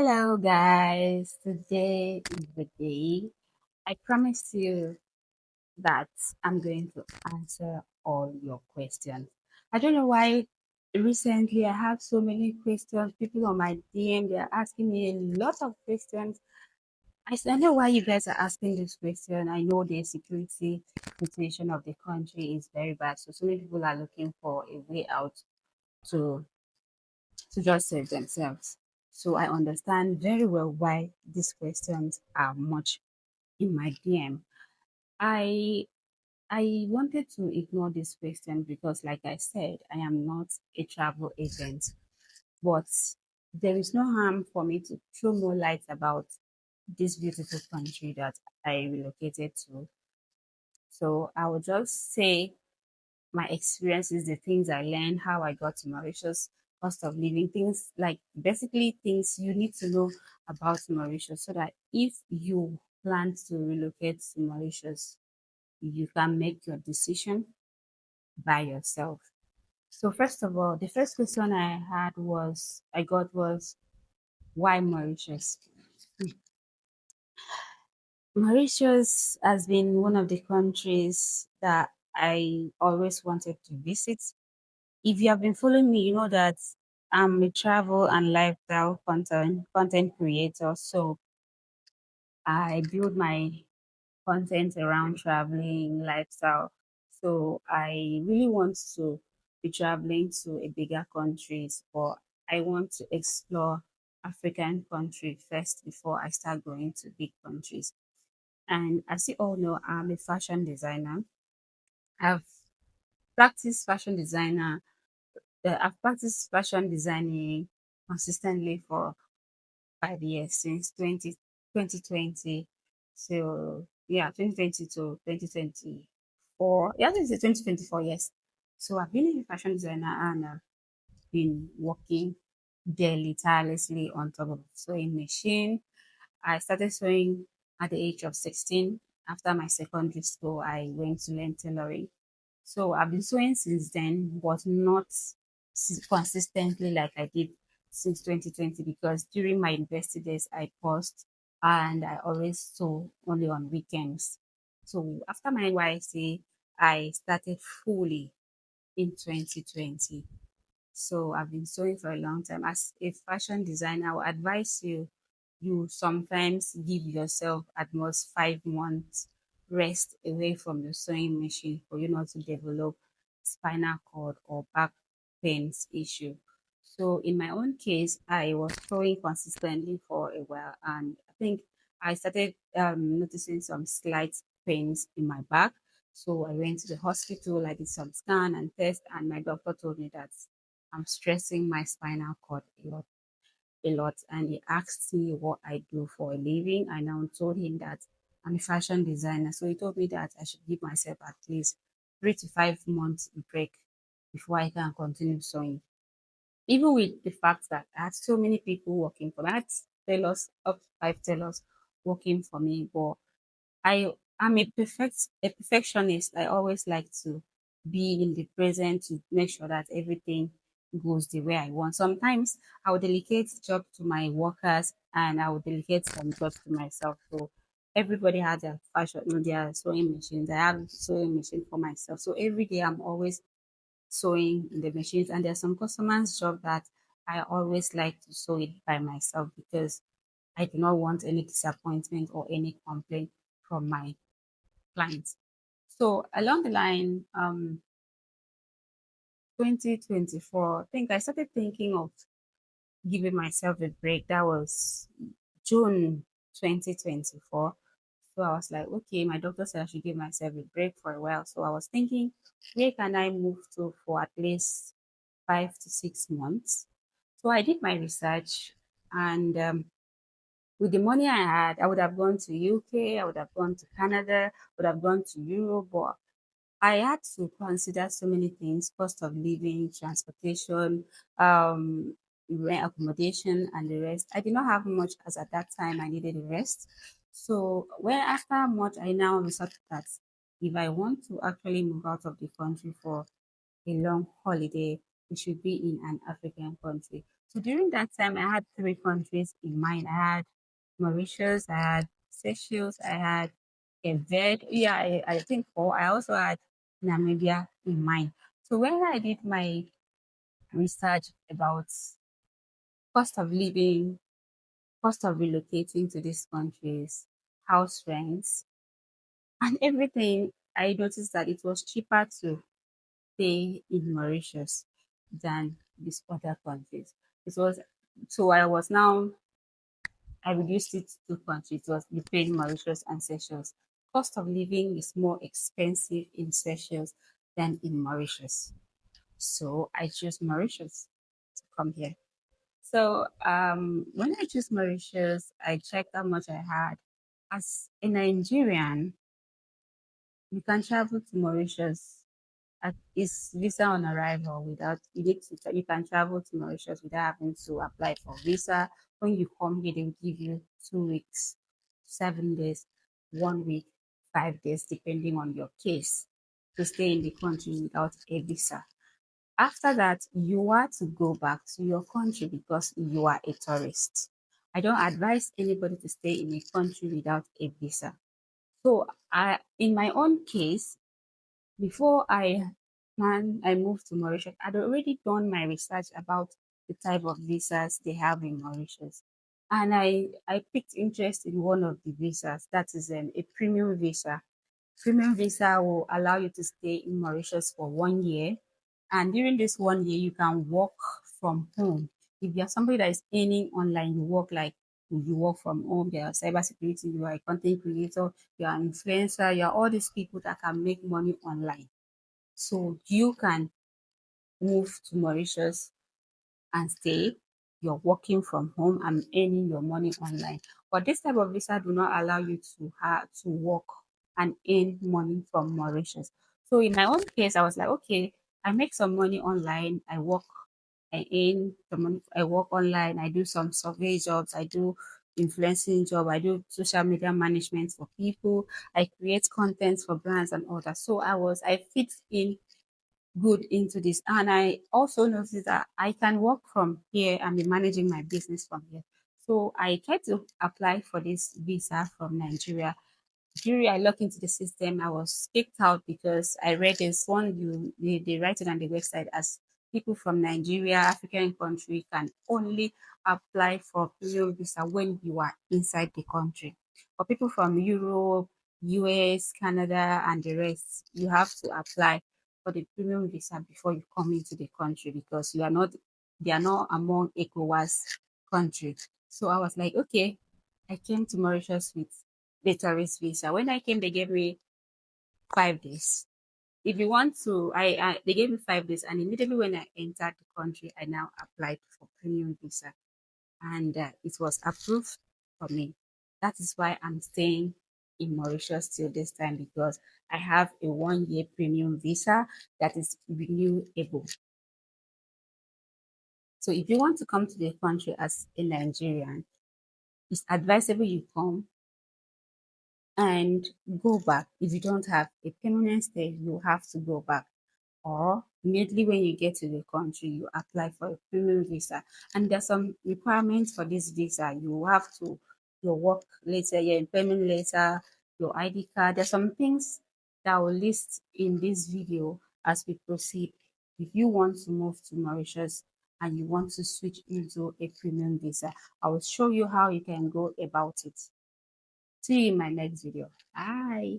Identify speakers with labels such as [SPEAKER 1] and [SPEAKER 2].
[SPEAKER 1] Hello, guys. Today is the day. I promise you that I'm going to answer all your questions. I don't know why recently I have so many questions. People on my DM, they're asking me a lot of questions. I know why you guys are asking this question. I know the security situation of the country is very bad. So many people are looking for a way out to just save themselves. So I understand very well why these questions are much in my DM. I I wanted to ignore this question because, like I said, I am not a travel agent, but there is no harm for me to throw more light about this beautiful country that I relocated to. So I will just say my experiences, the things I learned, how I got to Mauritius, cost of living, things like basically things you need to know about Mauritius so that if you plan to relocate to Mauritius, you can make your decision by yourself. So first of all, the first question I got was why Mauritius? Mauritius has been one of the countries that I always wanted to visit. If you have been following me, you know that I'm a travel and lifestyle content creator. So I build my content around traveling, lifestyle. So I really want to be traveling to a bigger countries, but I want to explore African country first before I start going to big countries. And as you all know, I'm a fashion designer. I've I've practiced fashion designing consistently for 5 years since 2020. So yeah, 2020 to 2024. Yeah, this is 2024, yes. So I've been a fashion designer and I've been working daily, tirelessly on top of sewing machine. I started sewing at the age of 16. After my secondary school, I went to learn tailoring. So I've been sewing since then, but not consistently like I did since 2020 because during my university days, I paused and I always sew only on weekends. So after my NYC, I started fully in 2020. So I've been sewing for a long time. As a fashion designer, I would advise you sometimes give yourself at most 5 months rest away from the sewing machine for you not to develop spinal cord or back pains issue. So in my own case, I was sewing consistently for a while, and I think I started noticing some slight pains in my back. So I went to the hospital, I did some scan and test, and my doctor told me that I'm stressing my spinal cord a lot. And he asked me what I do for a living. I now told him that I'm a fashion designer. So he told me that I should give myself at least 3 to 5 months break before I can continue sewing. Even with the fact that I had so many people working for me, I had tailors, up to 5 tailors working for me, but I'm a perfectionist. I always like to be in the present to make sure that everything goes the way I want. Sometimes I will delegate job to my workers and I will delegate some jobs to myself. So everybody has their fashion, their sewing machines. I have sewing machine for myself. So every day I'm always sewing in the machines. And there's some customers' job that I always like to sew it by myself because I do not want any disappointment or any complaint from my clients. So along the line, 2024, I think I started thinking of giving myself a break. That was June 2024. So I was like, okay, my doctor said I should give myself a break for a while. So I was thinking, where can I move to for at least 5 to 6 months? So I did my research and with the money I had, I would have gone to UK, I would have gone to Canada, would have gone to Europe, but I had to consider so many things: cost of living, transportation, rent accommodation, and the rest. I did not have much as at that time I needed the rest. So when after much, I now researched that if I want to actually move out of the country for a long holiday, it should be in an African country. So during that time, I had three countries in mind. I had Mauritius, I had Seychelles, I had Cape Yeah, I think four. I also had Namibia in mind. So when I did my research about cost of living, cost of relocating to these countries, house rents, and everything, I noticed that it was cheaper to stay in Mauritius than these other countries. It was so I was now I reduced it to two countries. It was between Mauritius and Seychelles. Cost of living is more expensive in Seychelles than in Mauritius. So I chose Mauritius to come here. So when I chose Mauritius, I checked how much I had. As a Nigerian, you can travel to Mauritius at is visa on arrival without you can travel to Mauritius without having to apply for visa. When you come here, they will give you 2 weeks, 7 days, 1 week, 5 days, depending on your case, to stay in the country without a visa. After that, you are to go back to your country because you are a tourist. I don't advise anybody to stay in a country without a visa. So in my own case, before I moved to Mauritius, I'd already done my research about the type of visas they have in Mauritius. And I picked interest in one of the visas, that is a premium visa. Premium visa will allow you to stay in Mauritius for 1 year. And during this 1 year, you can work from home. If you're somebody that is earning online, you work from home, you are cybersecurity, you are a content creator, you are an influencer, you are all these people that can make money online. So you can move to Mauritius and stay. You're working from home and earning your money online. But this type of visa do not allow you to work and earn money from Mauritius. So in my own case, I was like, okay, I make some money online. I earn the money. I work online. I do some survey jobs. I do influencing job. I do social media management for people. I create content for brands and all that. So I fit in good into this. And I also noticed that I can work from here and be managing my business from here. So I tried to apply for this visa from Nigeria. During I looked into the system, I was kicked out because I read this one they write it on the website as people from Nigeria, African country can only apply for premium visa when you are inside the country. For people from Europe, US, Canada, and the rest, you have to apply for the premium visa before you come into the country because they are not among ECOWAS countries. So I was like, okay, I came to Mauritius with the tourist visa. When I came, they gave me 5 days. If you want to, they gave me 5 days, and immediately when I entered the country, I now applied for premium visa, and it was approved for me. That is why I'm staying in Mauritius till this time because I have a 1 year premium visa that is renewable. So if you want to come to the country as a Nigerian, it's advisable you come and go back. If you don't have a permanent stay, you have to go back. Or immediately when you get to the country, you apply for a premium visa. And there's some requirements for this visa. You have to your work letter, your employment letter, your ID card. There's some things that I will list in this video as we proceed. If you want to move to Mauritius and you want to switch into a premium visa, I will show you how you can go about it. See you in my next video. Bye.